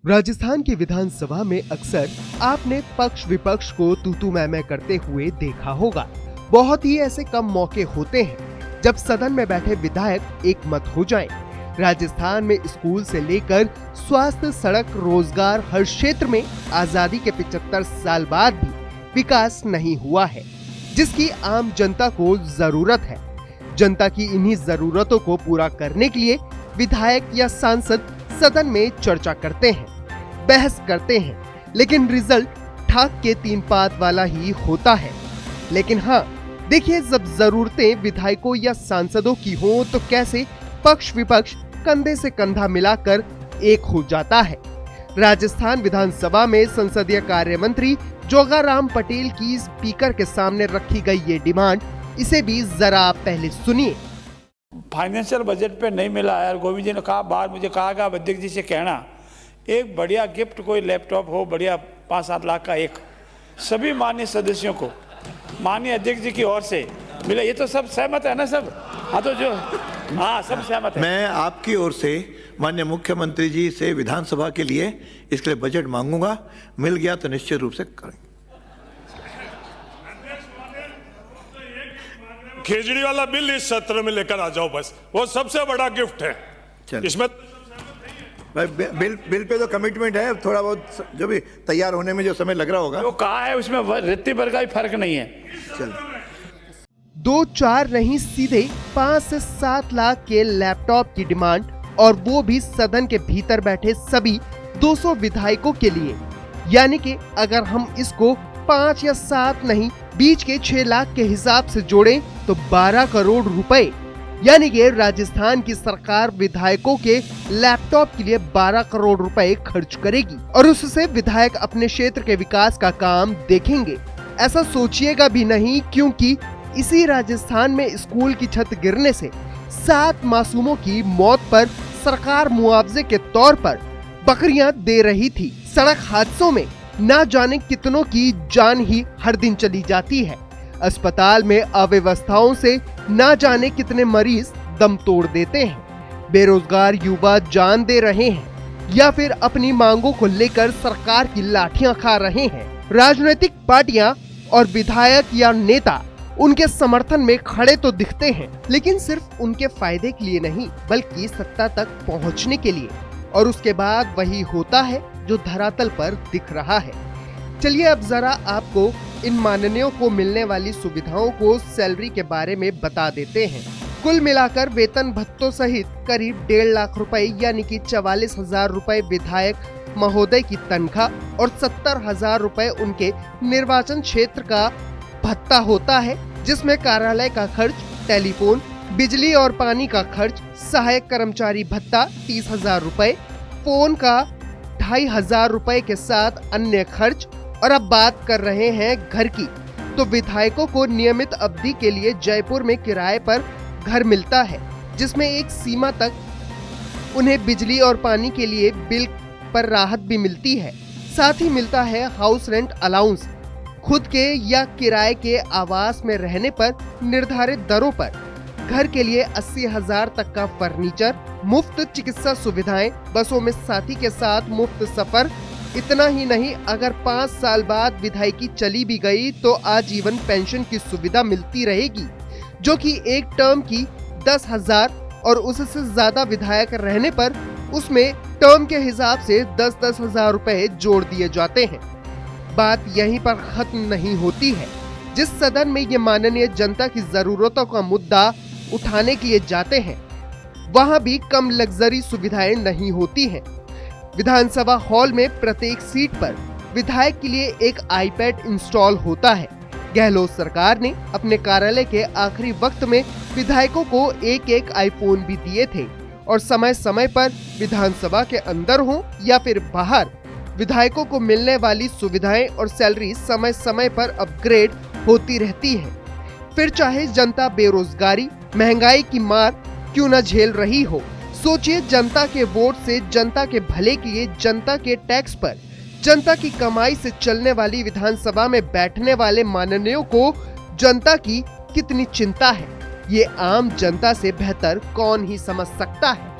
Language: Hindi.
राजस्थान की विधानसभा में अक्सर आपने पक्ष विपक्ष को तू मैं करते हुए देखा होगा। बहुत ही ऐसे कम मौके होते हैं जब सदन में बैठे विधायक एक मत हो जाएं। राजस्थान में स्कूल से लेकर स्वास्थ्य, सड़क, रोजगार, हर क्षेत्र में आजादी के 75 साल बाद भी विकास नहीं हुआ है, जिसकी आम जनता को जरूरत है। जनता की इन्हीं जरूरतों को पूरा करने के लिए विधायक या सांसद सदन में चर्चा करते हैं, बहस करते हैं, लेकिन रिजल्ट ठाक के 3 पात वाला ही होता है। लेकिन हाँ, देखिए, जब जरूरतें विधायकों या सांसदों की हो तो कैसे पक्ष विपक्ष कंधे से कंधा मिलाकर एक हो जाता है। राजस्थान विधानसभा में संसदीय कार्य मंत्री जोगाराम पटेल की स्पीकर के सामने रखी गई ये डिमांड, इसे भी जरा आप पहले सुनिए। फाइनेंशियल बजट पे नहीं मिला यार। गोविंद जी ने कहा, बाहर मुझे कहा कि आप अध्यक्ष जी से कहना एक बढ़िया गिफ्ट, कोई लैपटॉप हो बढ़िया 5-7 लाख का, एक सभी माननीय सदस्यों को माननीय अध्यक्ष जी की ओर से मिला। ये तो सब सहमत है ना सब? हाँ, तो जो सब सहमत है। मैं आपकी ओर से माननीय मुख्यमंत्री जी से विधानसभा के लिए इसके लिए बजट मांगूंगा। मिल गया तो निश्चित रूप से करेंगे। केजरीवाल वाला बिल इस सत्र में लेकर आ जाओ, बस वो सबसे बड़ा गिफ्ट है। इसमें भाई बिल पे तो कमिटमेंट है, थोड़ा बहुत जो भी तैयार होने में जो समय लग रहा होगा वो कहा है, उसमें रत्ती भर का भी फर्क नहीं है। चल 2-4 नहीं, सीधे 5 से 7 लाख के लैपटॉप की डिमांड, और वो भी सदन के भीतर बैठे सभी 200 विधायकों के लिए। यानी कि अगर हम इसको 5 या 7 नहीं, बीच के 6 लाख के हिसाब से जोड़ें तो 12 करोड़ रुपए, यानी कि राजस्थान की सरकार विधायकों के लैपटॉप के लिए 12 करोड़ रुपए खर्च करेगी, और उससे विधायक अपने क्षेत्र के विकास का काम देखेंगे। ऐसा सोचिएगा भी नहीं, क्योंकि इसी राजस्थान में स्कूल की छत गिरने से 7 मासूमों की मौत पर सरकार मुआवजे के तौर पर बकरियां दे रही थी। सड़क हादसों में ना जाने कितनों की जान ही हर दिन चली जाती है। अस्पताल में अव्यवस्थाओं से ना जाने कितने मरीज दम तोड़ देते हैं। बेरोजगार युवा जान दे रहे हैं या फिर अपनी मांगों को लेकर सरकार की लाठियां खा रहे हैं। राजनीतिक पार्टियां और विधायक या नेता उनके समर्थन में खड़े तो दिखते हैं, लेकिन सिर्फ उनके फायदे के लिए नहीं, बल्कि सत्ता तक पहुंचने के लिए। और उसके बाद वही होता है जो धरातल पर दिख रहा है। चलिए अब जरा आपको इन माननीयों को मिलने वाली सुविधाओं को, सैलरी के बारे में बता देते हैं। कुल मिलाकर वेतन भत्तों सहित करीब 1.5 लाख रुपए, यानी कि 44,000 रुपए विधायक महोदय की तनख्वाह और 70,000 रुपए उनके निर्वाचन क्षेत्र का भत्ता होता है, जिसमें कार्यालय का खर्च, टेलीफोन, बिजली और पानी का खर्च, सहायक कर्मचारी भत्ता 30,000 रुपए, फोन का 2,500 रुपए के साथ अन्य खर्च। और अब बात कर रहे हैं घर की, तो विधायकों को नियमित अवधि के लिए जयपुर में किराए पर घर मिलता है, जिसमें एक सीमा तक उन्हें बिजली और पानी के लिए बिल पर राहत भी मिलती है। साथ ही मिलता है हाउस रेंट अलाउंस। खुद के या किराए के आवास में रहने पर निर्धारित दरों पर घर के लिए 80,000 तक का फर्नीचर, मुफ्त चिकित्सा सुविधाएं, बसों में साथी के साथ मुफ्त सफर। इतना ही नहीं, अगर 5 साल बाद विधायकी चली भी गई तो आजीवन पेंशन की सुविधा मिलती रहेगी, जो कि एक टर्म की 10,000, और उससे ज्यादा विधायक रहने पर उसमें टर्म के हिसाब से 10,000 रुपए जोड़ दिए जाते हैं। बात यहीं पर खत्म नहीं होती है। जिस सदन में ये माननीय जनता की जरूरतों का मुद्दा उठाने के लिए जाते हैं, वहां भी कम लग्जरी सुविधाएं नहीं होती हैं। विधानसभा हॉल में प्रत्येक सीट पर विधायक के लिए एक आईपैड इंस्टॉल होता है। गहलोत सरकार ने अपने कार्यालय के आखिरी वक्त में विधायकों को एक आईफोन भी दिए थे, और समय समय पर विधानसभा के अंदर हो या फिर बाहर, विधायकों को मिलने वाली सुविधाएं और सैलरी समय समय पर अपग्रेड होती रहती है। फिर चाहे जनता बेरोजगारी, महंगाई की मार क्यों न झेल रही हो। सोचिए, जनता के वोट से, जनता के भले के लिए, जनता के टैक्स पर, जनता की कमाई से चलने वाली विधानसभा में बैठने वाले माननीयों को जनता की कितनी चिंता है, ये आम जनता से बेहतर कौन ही समझ सकता है।